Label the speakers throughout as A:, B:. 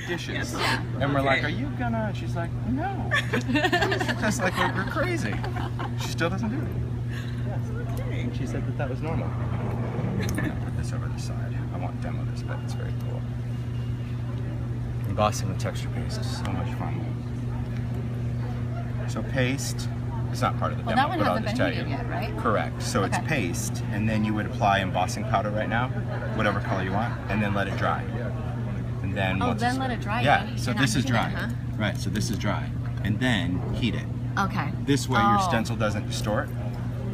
A: dishes. And we're like, are you gonna? She's like, no. Just like we're crazy. She still doesn't do it. Yes. And she said that was normal. I'm gonna put this over the side. I won't demo this, but it's very cool. Embossing with texture paste, so much fun. So paste, it's not part of the demo,
B: that one
A: but I'll
B: hasn't
A: just
B: been
A: tell you.
B: heated yet, right?
A: Correct. So it's paste, and then you would apply embossing powder right now, whatever color you want, and then let it dry. And then
B: let it dry.
A: Yeah. So this is dry.
B: Huh?
A: Right. So this is dry, and then heat it.
B: Okay.
A: This way your stencil doesn't distort.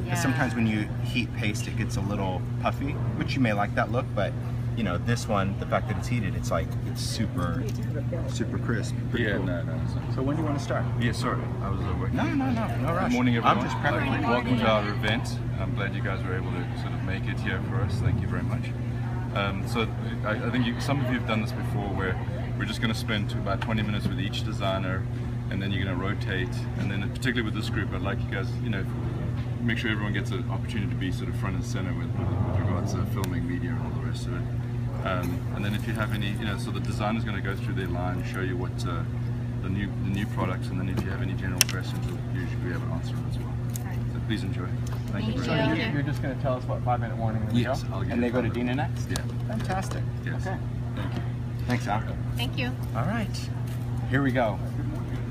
B: Yeah.
A: Sometimes when you heat paste, it gets a little puffy, which you may like that look, but you know, this one, the fact that it's heated, it's like, it's super crisp. Pretty cool.
C: No.
A: So when do you want to start?
C: Yeah, sorry, I was awake.
A: No rush.
C: Good morning, everyone.
A: I'm just prepping.
C: Welcome to our event. I'm glad you guys were able to sort of make it here for us. Thank you very much. So I think some of you have done this before, where we're just going to spend about 20 minutes with each designer, and then you're going to rotate. And then particularly with this group, I'd like you guys, you know, make sure everyone gets an opportunity to be sort of front and center with regards to filming, media, and all the rest of it. And then if you have any, you know, so the designer's going to go through their line, show you what the new products, and then if you have any general questions, we'll usually be able to answer them as well. So please enjoy. Thank you very much.
A: You're just going to tell us what 5-minute warning we
C: Yes,
A: go?
C: I'll give
A: And
C: you
A: they go to
C: 5
A: Dina next?
C: Yeah.
A: Fantastic.
C: Yes.
A: Okay.
C: Thank you.
A: Thanks, Al.
B: Thank you.
A: All right. Here we go.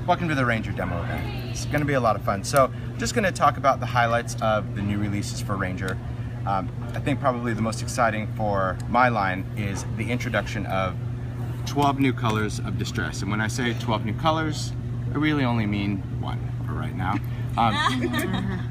A: Welcome to the Ranger demo event. It's going to be a lot of fun. So, just going to talk about the highlights of the new releases for Ranger. I think probably the most exciting for my line is the introduction of 12 new colors of distress. And when I say 12 new colors, I really only mean one for right now.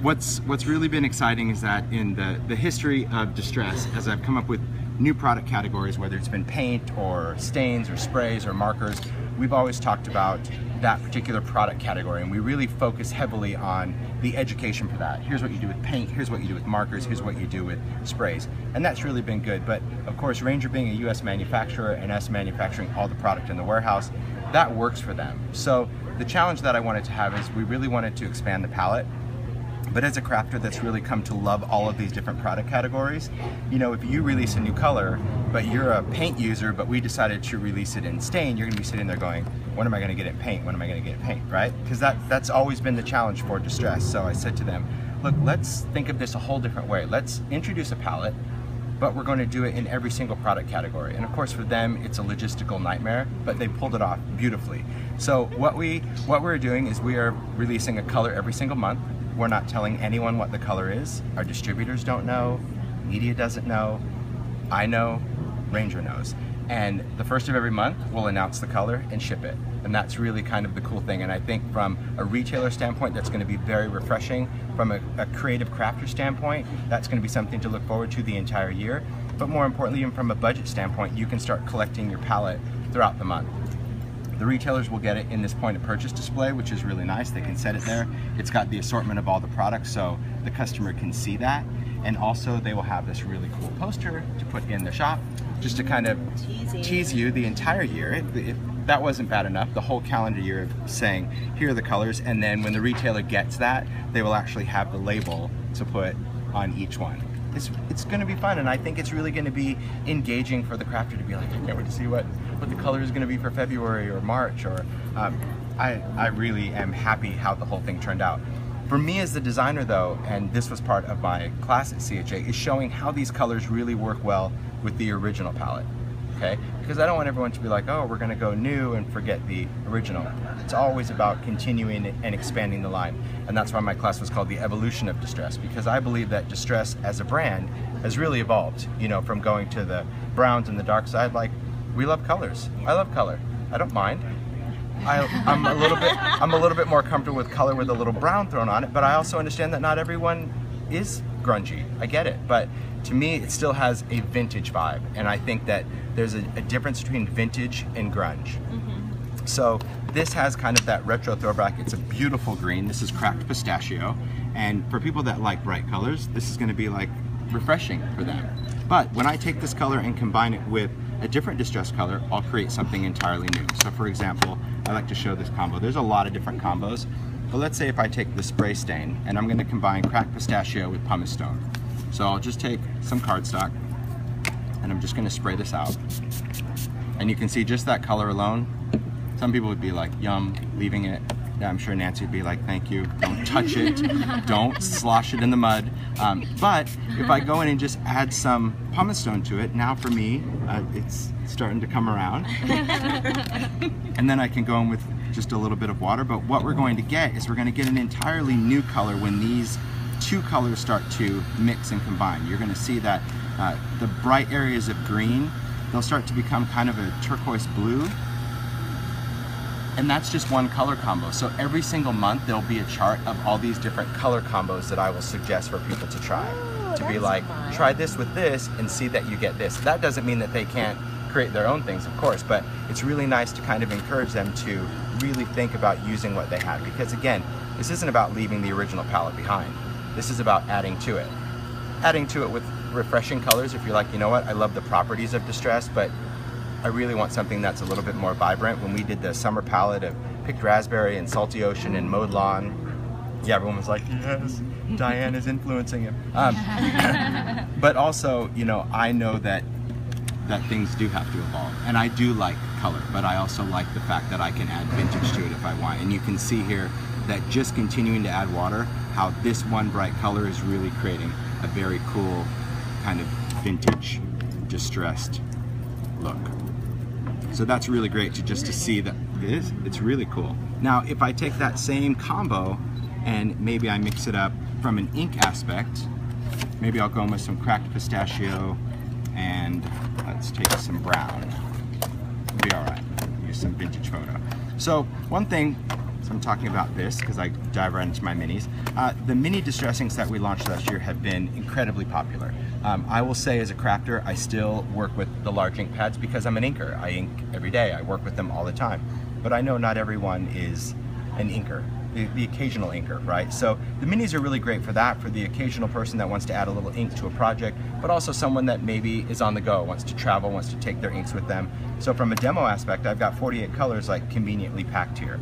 A: What's really been exciting is that in the history of distress, as I've come up with new product categories, whether it's been paint or stains or sprays or markers, we've always talked about that particular product category, and we really focus heavily on the education for that. Here's what you do with paint, here's what you do with markers, here's what you do with sprays. And that's really been good. But of course, Ranger being a US manufacturer and us manufacturing all the product in the warehouse, that works for them. So the challenge that I wanted to have is we really wanted to expand the palette. But as a crafter that's really come to love all of these different product categories, you know, if you release a new color, but you're a paint user, but we decided to release it in stain, you're gonna be sitting there going, when am I gonna get it in paint? When am I gonna get it in paint, right? Because that's always been the challenge for distress. So I said to them, look, let's think of this a whole different way. Let's introduce a palette, but we're gonna do it in every single product category. And of course for them, it's a logistical nightmare, but they pulled it off beautifully. So what we're doing is we are releasing a color every single month. We're not telling anyone what the color is. Our distributors don't know, media doesn't know, I know, Ranger knows. And the first of every month, we'll announce the color and ship it. And that's really kind of the cool thing. And I think from a retailer standpoint, that's gonna be very refreshing. From a creative crafter standpoint, that's gonna be something to look forward to the entire year. But more importantly, even from a budget standpoint, you can start collecting your palette throughout the month. The retailers will get it in this point of purchase display, which is really nice. They can set it there. It's got the assortment of all the products, so the customer can see that. And also they will have this really cool poster to put in the shop, just to kind of tease you the entire year. If that wasn't bad enough, the whole calendar year of saying, here are the colors, and then when the retailer gets that, they will actually have the label to put on each one. It's going to be fun, and I think it's really going to be engaging for the crafter to be like, I can't wait to see what the color is going to be for February or March. Or I really am happy how the whole thing turned out. For me as the designer though, and this was part of my class at CHA, is showing how these colors really work well with the original palette. Okay? Because I don't want everyone to be like, oh, we're going to go new and forget the original. It's always about continuing and expanding the line. And that's why my class was called The Evolution of Distress, because I believe that Distress as a brand has really evolved, you know, from going to the browns and the dark side. Like, we love colors. I love color. I don't mind. I'm a little bit more comfortable with color with a little brown thrown on it, but I also understand that not everyone is grungy. I get it. But to me, it still has a vintage vibe, and I think that there's a difference between vintage and grunge. So this has kind of that retro throwback. It's a beautiful green. This is cracked pistachio, and for people that like bright colors, this is going to be like refreshing for them. But when I take this color and combine it with a different distress color, I'll create something entirely new. So for example, I like to show this combo. There's a lot of different combos, but let's say if I take the spray stain and I'm going to combine cracked pistachio with pumice stone. So I'll just take some cardstock and I'm just going to spray this out. And you can see just that color alone Some people would be like, yum, leaving it. Yeah, I'm sure Nancy would be like, thank you, don't touch it, don't slosh it in the mud. But if I go in and just add some pumice stone to it, now for me, it's starting to come around. And then I can go in with just a little bit of water, but what we're going to get is we're going to get an entirely new color when these two colors start to mix and combine. You're going to see that the bright areas of green, they'll start to become kind of a turquoise blue. And that's just one color combo. So every single month there'll be a chart of all these different color combos that I will suggest for people to try. To be like, fun. Try this with this and see that you get this. That doesn't mean that they can't create their own things, of course, but it's really nice to kind of encourage them to really think about using what they have. Because again, this isn't about leaving the original palette behind. This is about adding to it. Adding to it with refreshing colors if you're like, you know what, I love the properties of distress, but I really want something that's a little bit more vibrant. When we did the summer palette of picked raspberry and salty ocean and mowed lawn, yeah, everyone was like, yes, Diane is influencing him. But also, you know, I know that things do have to evolve. And I do like color, but I also like the fact that I can add vintage to it if I want. And you can see here that just continuing to add water, how this one bright color is really creating a very cool kind of vintage distressed look. So that's really great to see that it's really cool. Now, if I take that same combo and maybe I mix it up from an ink aspect, maybe I'll go in with some cracked pistachio and let's take some brown. It'll be all right. Use some vintage photo. So one thing, so I'm talking about this because I dive right into my minis. The mini distress inks that we launched last year have been incredibly popular. I will say as a crafter, I still work with the large ink pads because I'm an inker. I ink every day. I work with them all the time. But I know not everyone is an inker, the occasional inker, right? So the minis are really great for that, for the occasional person that wants to add a little ink to a project, but also someone that maybe is on the go, wants to travel, wants to take their inks with them. So from a demo aspect, I've got 48 colors like conveniently packed here.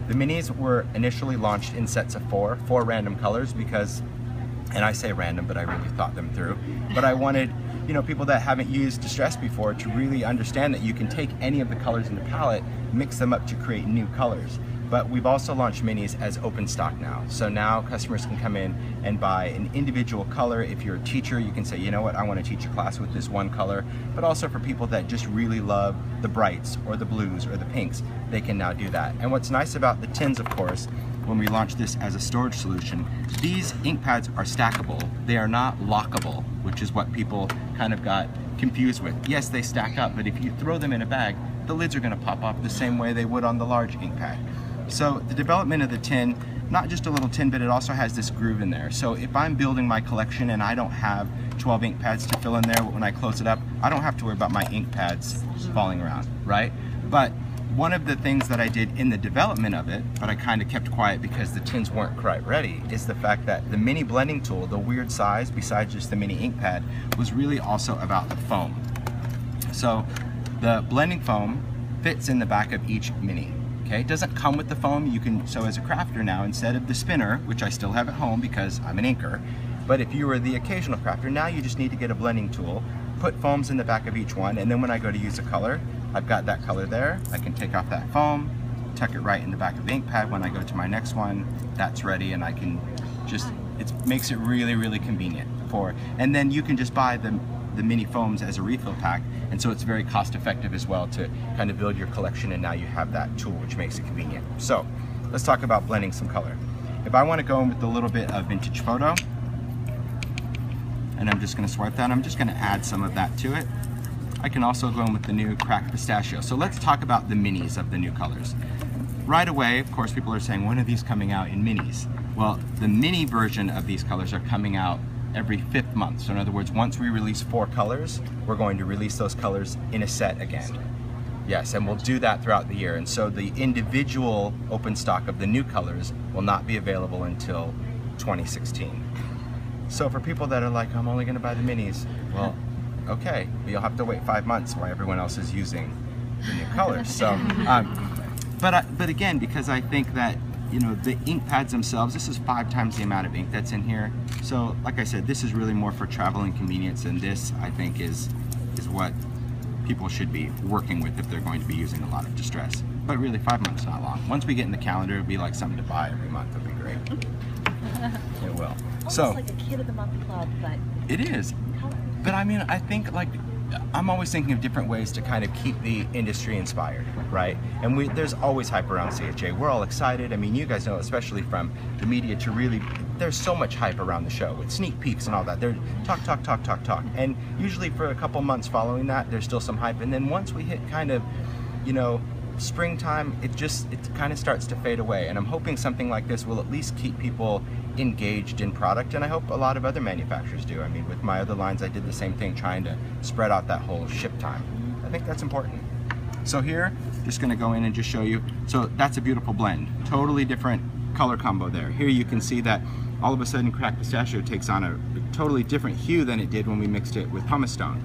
A: The minis were initially launched in sets of four random colors because, and I say random, but I really thought them through. But I wanted, you know, people that haven't used distress before to really understand that you can take any of the colors in the palette, mix them up to create new colors. But we've also launched minis as open stock now. So now customers can come in and buy an individual color. If you're a teacher, you can say, you know what, I want to teach a class with this one color. But also for people that just really love the brights or the blues or the pinks, they can now do that. And what's nice about the tins, of course, when we launched this as a storage solution, these ink pads are stackable. They are not lockable, which is what people kind of got confused with. Yes, they stack up, but if you throw them in a bag, the lids are going to pop off the same way they would on the large ink pad. So the development of the tin, not just a little tin, but it also has this groove in there. So if I'm building my collection and I don't have 12 ink pads to fill in there, when I close it up, I don't have to worry about my ink pads falling around, right? But one of the things that I did in the development of it, but I kind of kept quiet because the tins weren't quite ready, is the fact that the mini blending tool, the weird size, besides just the mini ink pad, was really also about the foam. So the blending foam fits in the back of each mini. Okay, it doesn't come with the foam. You can, so as a crafter now, instead of the spinner, which I still have at home because I'm an inker, but if you were the occasional crafter, now you just need to get a blending tool, put foams in the back of each one, and then when I go to use a color, I've got that color there. I can take off that foam, tuck it right in the back of the ink pad. When I go to my next one, that's ready, and I can just, it makes it really, really convenient for, and then you can just buy the mini foams as a refill pack, and so it's very cost effective as well to kind of build your collection, and now you have that tool which makes it convenient. So let's talk about blending some color. If I want to go in with a little bit of vintage photo, and I'm just going to swipe that, I'm just going to add some of that to it. I can also go in with the new cracked pistachio. So let's talk about the minis of the new colors. Right away, of course, people are saying, when are these coming out in minis? Well, the mini version of these colors are coming out every 5th month. So in other words, once we release 4 colors, we're going to release those colors in a set again. Yes, and we'll do that throughout the year. And so the individual open stock of the new colors will not be available until 2016. So for people that are like, I'm only going to buy the minis, well, okay, but you'll have to wait 5 months while everyone else is using the new colors. So, but again, because I think that, you know, the ink pads themselves, this is 5 times the amount of ink that's in here. So like I said, this is really more for travel and convenience, and this I think is what people should be working with if they're going to be using a lot of distress. But really, 5 months not long. Once we get in the calendar, it'll be like something to buy every month. It'll be great. It will.
B: Almost
A: So
B: like a kid of the month club, but
A: it is.
B: color.
A: But I mean, I think like I'm always thinking of different ways to kind of keep the industry inspired, right? And there's always hype around CHA. We're all excited. I mean, you guys know, especially from the media, to really, there's so much hype around the show with sneak peeks and all that. They're talk. And usually for a couple months following that, there's still some hype. And then once we hit kind of, you know, springtime, it kind of starts to fade away. And I'm hoping something like this will at least keep people engaged in product, and I hope a lot of other manufacturers do. I mean, with my other lines, I did the same thing, trying to spread out that whole ship time. I think that's important. So here, just gonna go in and just show you. So that's a beautiful blend. Totally different color combo there. Here you can see that all of a sudden cracked pistachio takes on a totally different hue than it did when we mixed it with pumice stone.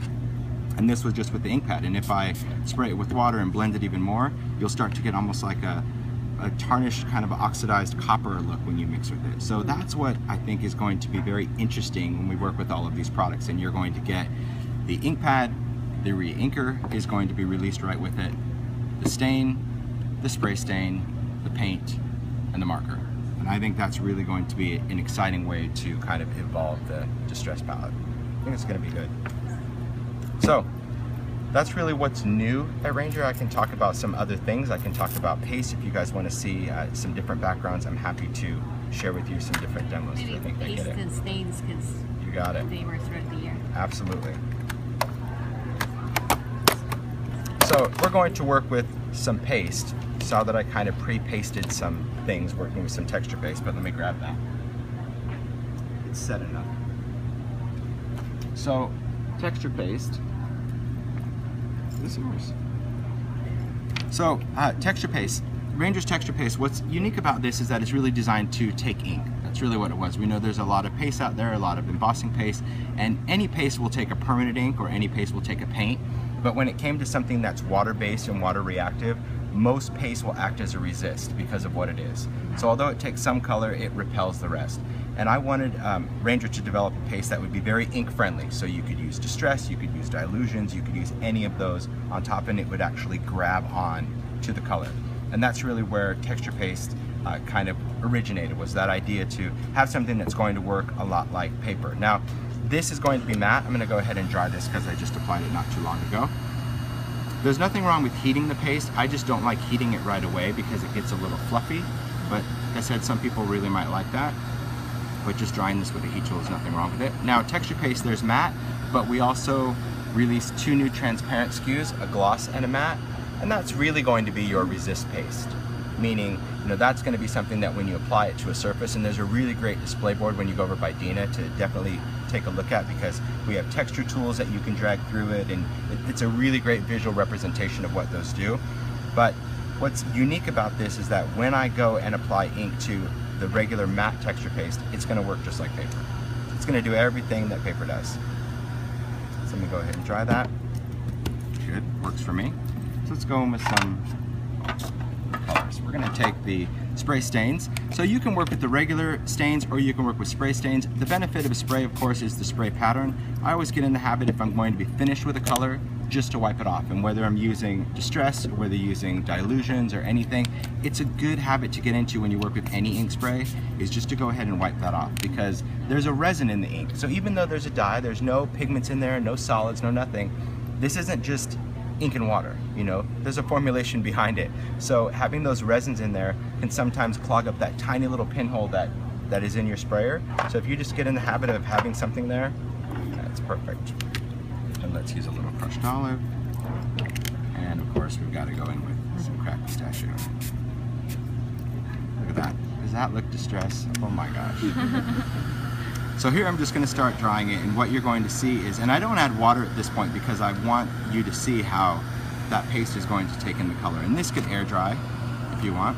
A: And this was just with the ink pad. And if I spray it with water and blend it even more, you'll start to get almost like a tarnished kind of oxidized copper look when you mix with it. So that's what I think is going to be very interesting when we work with all of these products. And you're going to get the ink pad, the re-inker is going to be released right with it, the stain, the spray stain, the paint, and the marker. And I think that's really going to be an exciting way to kind of evolve the Distress palette. I think it's going to be good. So that's really what's new at Ranger. I can talk about some other things. I can talk about paste. If you guys want to see some different backgrounds, I'm happy to share with you some different demos.
B: Maybe
A: I think they
B: paste
A: get it.
B: and stains, because
A: You got it.
B: they were throughout the year.
A: Absolutely. So we're going to work with some paste. You saw that I kind of pre-pasted some things working with some texture paste, but let me grab that. It's set enough. So texture paste. This is yours. So texture paste. Ranger's texture paste, what's unique about this is that it's really designed to take ink. That's really what it was. We know there's a lot of paste out there, a lot of embossing paste, and any paste will take a permanent ink or any paste will take a paint. But when it came to something that's water-based and water-reactive, most paste will act as a resist because of what it is. So although it takes some color, it repels the rest. And I wanted Ranger to develop a paste that would be very ink-friendly. So you could use Distress, you could use Dilutions, you could use any of those on top, and it would actually grab on to the color. And that's really where texture paste kind of originated, was that idea to have something that's going to work a lot like paper. Now, this is going to be matte. I'm going to go ahead and dry this because I just applied it not too long ago. There's nothing wrong with heating the paste. I just don't like heating it right away because it gets a little fluffy. But like I said, some people really might like that. But just drying this with a heat tool is nothing wrong with it. Now, texture paste, there's matte, but we also released 2 new transparent SKUs, a gloss and a matte. And that's really going to be your resist paste. Meaning, you know, that's going to be something that when you apply it to a surface, and there's a really great display board when you go over by Dina to definitely take a look at, because we have texture tools that you can drag through it, and it's a really great visual representation of what those do. But what's unique about this is that when I go and apply ink to the regular matte texture paste, it's going to work just like paper. It's going to do everything that paper does. So let me go ahead and try that. Good, works for me. So let's go in with some colors. We're going to take the spray stains. So you can work with the regular stains or you can work with spray stains. The benefit of a spray, of course, is the spray pattern. I always get in the habit, if I'm going to be finished with a color, just to wipe it off. And whether I'm using Distress, or whether using Dilutions or anything, it's a good habit to get into when you work with any ink spray, is just to go ahead and wipe that off, because there's a resin in the ink. So even though there's a dye, there's no pigments in there, no solids, no nothing. This isn't just ink and water, you know, there's a formulation behind it. So having those resins in there can sometimes clog up that tiny little pinhole that is in your sprayer. So if you just get in the habit of having something there, that's perfect. And let's use a little crushed olive. And of course we've got to go in with some cracked pistachio. Look at that. Does that look Distress? Oh my gosh. So here I'm just going to start drying it, and what you're going to see is, and I don't add water at this point because I want you to see how that paste is going to take in the color. And this could air dry if you want.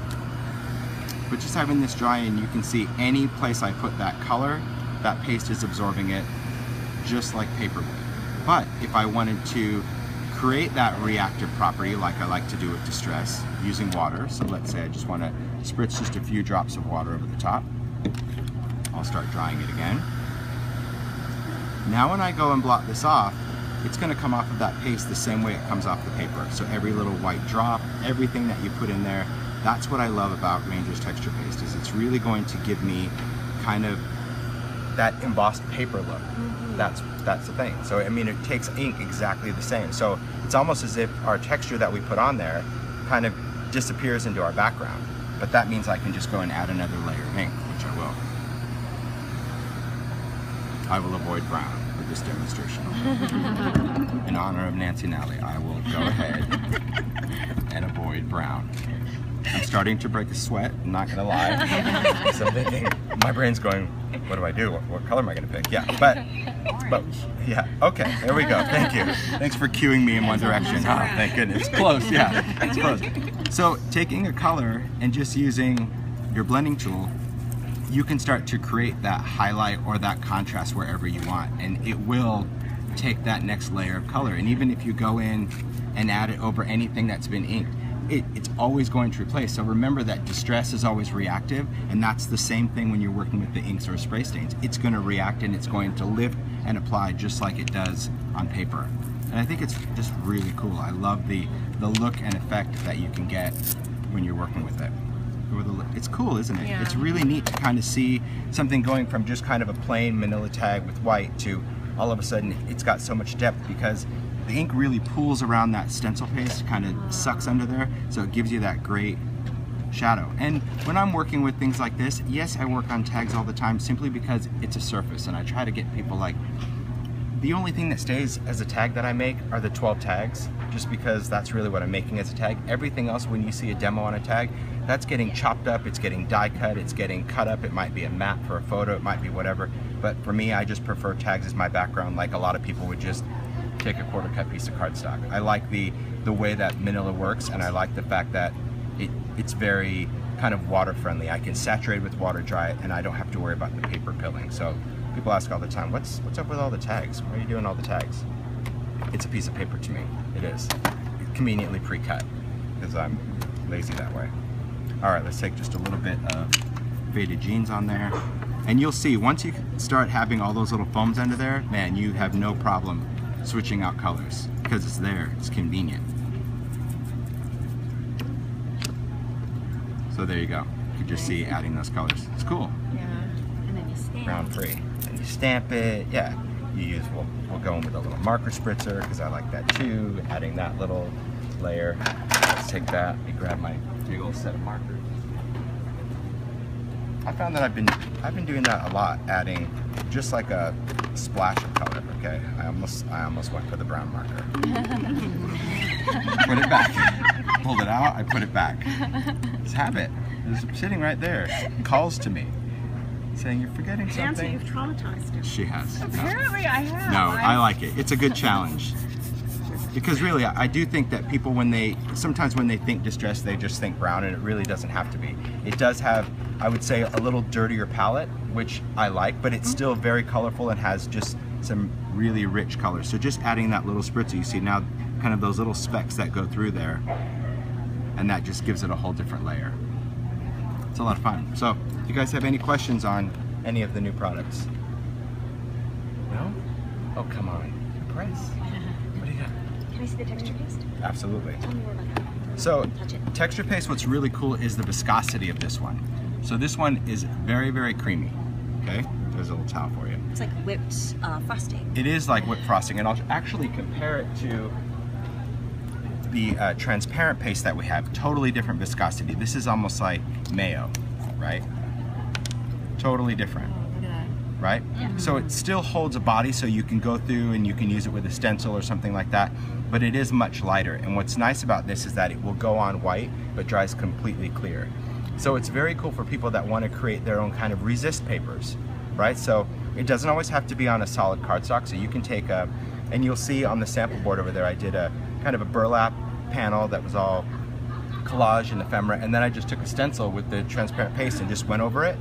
A: But just having this dry in, you can see any place I put that color, that paste is absorbing it just like paper would. But if I wanted to create that reactive property like I like to do with Distress using water, so let's say I just want to spritz just a few drops of water over the top, I'll start drying it again. Now when I go and blot this off, it's going to come off of that paste the same way it comes off the paper. So every little white drop, everything that you put in there, that's what I love about Ranger's texture paste, is it's really going to give me kind of that embossed paper look. That's the thing. So I mean, it takes ink exactly the same. So it's almost as if our texture that we put on there kind of disappears into our background. But that means I can just go and add another layer of ink, which I will. I will avoid brown with this demonstration. In honor of Nancy Nally, I will go ahead and avoid brown. I'm starting to break a sweat, I'm not gonna lie. So I'm thinking, my brain's going, what do I do? What color am I gonna pick? Yeah, but yeah, okay, there we go, thank you. Thanks for cueing me in one direction. Oh, thank goodness, it's close, yeah, it's close. So taking a color and just using your blending tool, you can start to create that highlight or that contrast wherever you want, and it will take that next layer of color. And even if you go in and add it over anything that's been inked, it's always going to replace. So remember that distress is always reactive, and that's the same thing when you're working with the inks or spray stains. It's going to react and it's going to lift and apply just like it does on paper. And I think it's just really cool. I love the look and effect that you can get when you're working with it. It's cool, isn't it?
B: Yeah.
A: It's really neat to kind of see something going from just kind of a plain manila tag with white to all of a sudden it's got so much depth, because the ink really pools around that stencil paste, kind of sucks under there, so it gives you that great shadow. And when I'm working with things like this, yes, I work on tags all the time simply because it's a surface, and I try to get people like, the only thing that stays as a tag that I make are the 12 tags, just because that's really what I'm making as a tag. Everything else, when you see a demo on a tag, that's getting chopped up, it's getting die cut, it's getting cut up, it might be a map for a photo, it might be whatever. But for me, I just prefer tags as my background, like a lot of people would just take a quarter cut piece of cardstock. I like the way that manila works, and I like the fact that it's very kind of water friendly. I can saturate with water, dry it, and I don't have to worry about the paper pilling. So people ask all the time, what's up with all the tags? Why are you doing all the tags? It's a piece of paper to me. It is. Conveniently pre-cut, because I'm lazy that way. All right, let's take just a little bit of faded jeans on there. And you'll see, once you start having all those little foams under there, man, you have no problem switching out colors, because it's there, it's convenient. So there you go. You can just see adding those colors. It's cool.
B: Yeah. And then you stamp.
A: Brown free. And you stamp it, yeah. You use, we'll go in with a little marker spritzer, because I like that too, adding that little layer. Let's take that, let me grab my big old set of markers. I found that I've been doing that a lot, adding just like a splash of color. Okay, I almost went for the brown marker. Put it back. Pulled it out. I put it back. It's habit. It's sitting right there. It calls to me, saying you're forgetting something.
D: Nancy, you've traumatized him.
A: She has.
D: Apparently, I have.
A: No, I like it. It's a good challenge. Because really, I do think that people, sometimes when they think distress, they just think brown, and it really doesn't have to be. It does have, I would say, a little dirtier palette, which I like, but it's still very colorful and has just some really rich colors. So just adding that little spritzer, you see now kind of those little specks that go through there, and that just gives it a whole different layer. It's a lot of fun. So, do you guys have any questions on any of the new products? No? Oh, come on. Press. What do you got?
B: Can I see the texture paste?
A: Absolutely.
B: Tell me more about that.
A: So,
B: Touch it.
A: texture paste, what's really cool is the viscosity of this one. So this one is very, very creamy. Okay? There's a little towel for you.
B: It's like whipped frosting.
A: It is like whipped frosting, and I'll actually compare it to the transparent paste that we have. Totally different viscosity. This is almost like mayo, right? Totally different.
B: Oh, look at that.
A: Right?
B: Yeah.
A: So it still holds a body, so you can go through and you can use it with a stencil or something like that, but it is much lighter. And what's nice about this is that it will go on white, but dries completely clear. So it's very cool for people that want to create their own kind of resist papers, right? So it doesn't always have to be on a solid cardstock, so you can take and you'll see on the sample board over there, I did a kind of a burlap panel that was all collage and ephemera, and then I just took a stencil with the transparent paste and just went over it.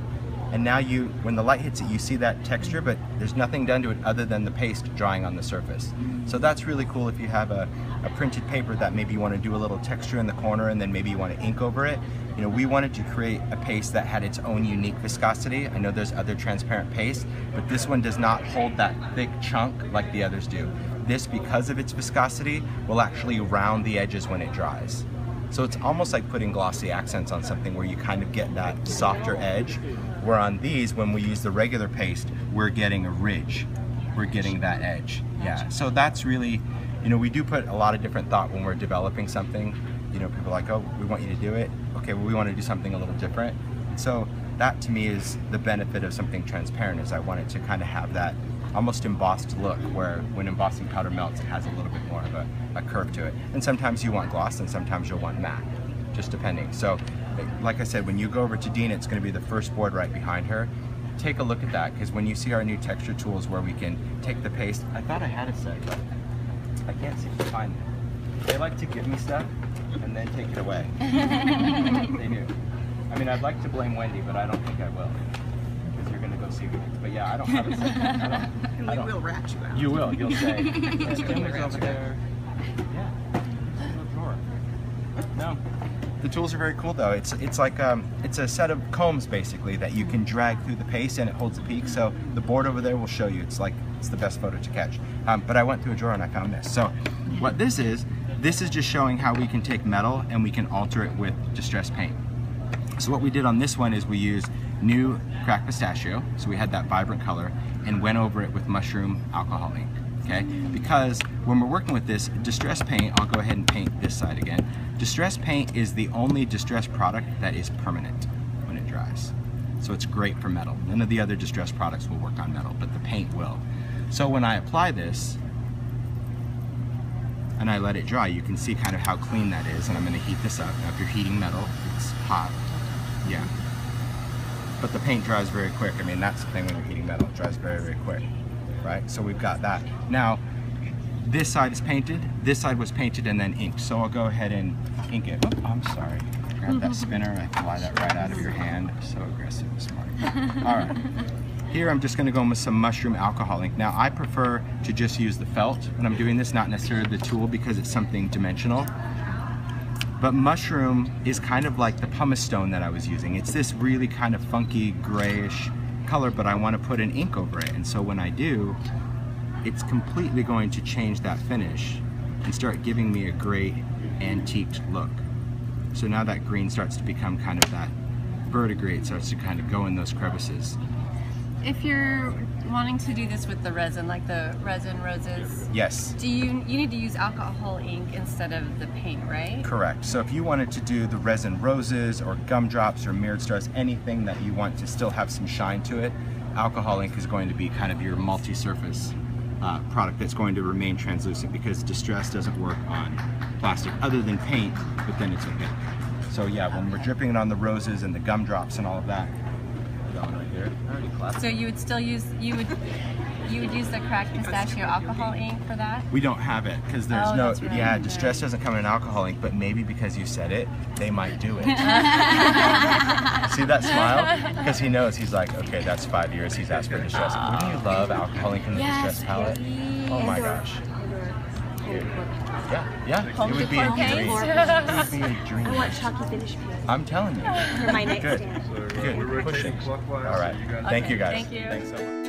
A: And now when the light hits it, you see that texture, but there's nothing done to it other than the paste drying on the surface. So that's really cool if you have a printed paper that maybe you want to do a little texture in the corner and then maybe you want to ink over it. You know, we wanted to create a paste that had its own unique viscosity. I know there's other transparent paste, but this one does not hold that thick chunk like the others do. this, because of its viscosity, will actually round the edges when it dries. So it's almost like putting glossy accents on something where you kind of get that softer edge, where on these, when we use the regular paste, we're getting a ridge. We're getting that edge. Yeah, so that's really, you know, we do put a lot of different thought when we're developing something. You know, people are like, oh, we want you to do it. Okay, well, we want to do something a little different. So that to me is the benefit of something transparent, is I want it to kind of have that almost embossed look, where when embossing powder melts, it has a little bit more of a curve to it. And sometimes you want gloss and sometimes you'll want matte, just depending. So like I said, when you go over to Dina, it's going to be the first board right behind her. Take a look at that, because when you see our new texture tools where we can take the paste, I thought I had a set, but I can't seem to find it. They like to give me stuff and then take it away. They do. I mean, I'd like to blame Wendy, but I don't think I will, because you're going to go see me. But yeah, I don't have a set.
D: And we will rat you out.
A: You will. You'll say, "There's things over there." Yeah. Little drawer. No. The tools are very cool though. It's like it's a set of combs basically that you can drag through the paste, and it holds the peak. So the board over there will show you. It's the best photo to catch. But I went through a drawer and I found this. So what this is just showing how we can take metal and we can alter it with distress paint. So what we did on this one is we used new cracked pistachio, so we had that vibrant color, and went over it with mushroom alcohol ink, okay? Because when we're working with this distress paint, I'll go ahead and paint this side again. Distress paint is the only distress product that is permanent when it dries. So it's great for metal. None of the other distress products will work on metal, but the paint will. So when I apply this, and I let it dry, you can see kind of how clean that is, and I'm gonna heat this up. Now if you're heating metal, it's hot. Yeah, but the paint dries very quick. I mean, that's the thing when you're heating metal, it dries very, very quick, right? So we've got that. Now, this side is painted, this side was painted and then inked. So I'll go ahead and ink it. Oh, I'm sorry, grab that spinner, I fly that right out of your hand. I'm so aggressive this morning. All right, here I'm just gonna go in with some mushroom alcohol ink. Now, I prefer to just use the felt when I'm doing this, not necessarily the tool, because it's something dimensional. But mushroom is kind of like the pumice stone that I was using. It's this really kind of funky grayish color, but I want to put an ink over it. And so when I do, it's completely going to change that finish and start giving me a great antiqued look. So now that green starts to become kind of that verdigris, it starts to kind of go in those crevices.
E: If you're wanting to do this with the resin, like the resin roses,
A: yes,
E: you need to use alcohol ink instead of the paint, right?
A: Correct. So if you wanted to do the resin roses or gumdrops or mirrored stars, anything that you want to still have some shine to it, alcohol ink is going to be kind of your multi-surface product that's going to remain translucent, because distress doesn't work on plastic other than paint, but then it's okay. So yeah, when we're dripping it on the roses and the gumdrops and all of that, right here.
E: So you would still use you would use the cracked pistachio alcohol ink for that?
A: We don't have it because there's
E: Oh,
A: no,
E: that's right.
A: yeah, distress doesn't come in alcohol ink, but maybe because you said it, they might do it. See that smile? Because he knows, he's like, okay, that's 5 years he's asked for distress. Wouldn't you love alcohol ink in the distress palette? Oh my gosh. Yeah, it would be a
E: decor
A: dream.
E: paint?
A: It would be a dream.
B: I want chalky finish paint
A: I'm telling you.
B: for my next
A: Good.
B: stand.
C: So
A: Good.
C: we're
A: Pushing.
C: rotating clockwise.
A: All right.
C: So you guys
A: Thank you guys.
E: Thank you.
A: Thanks so much.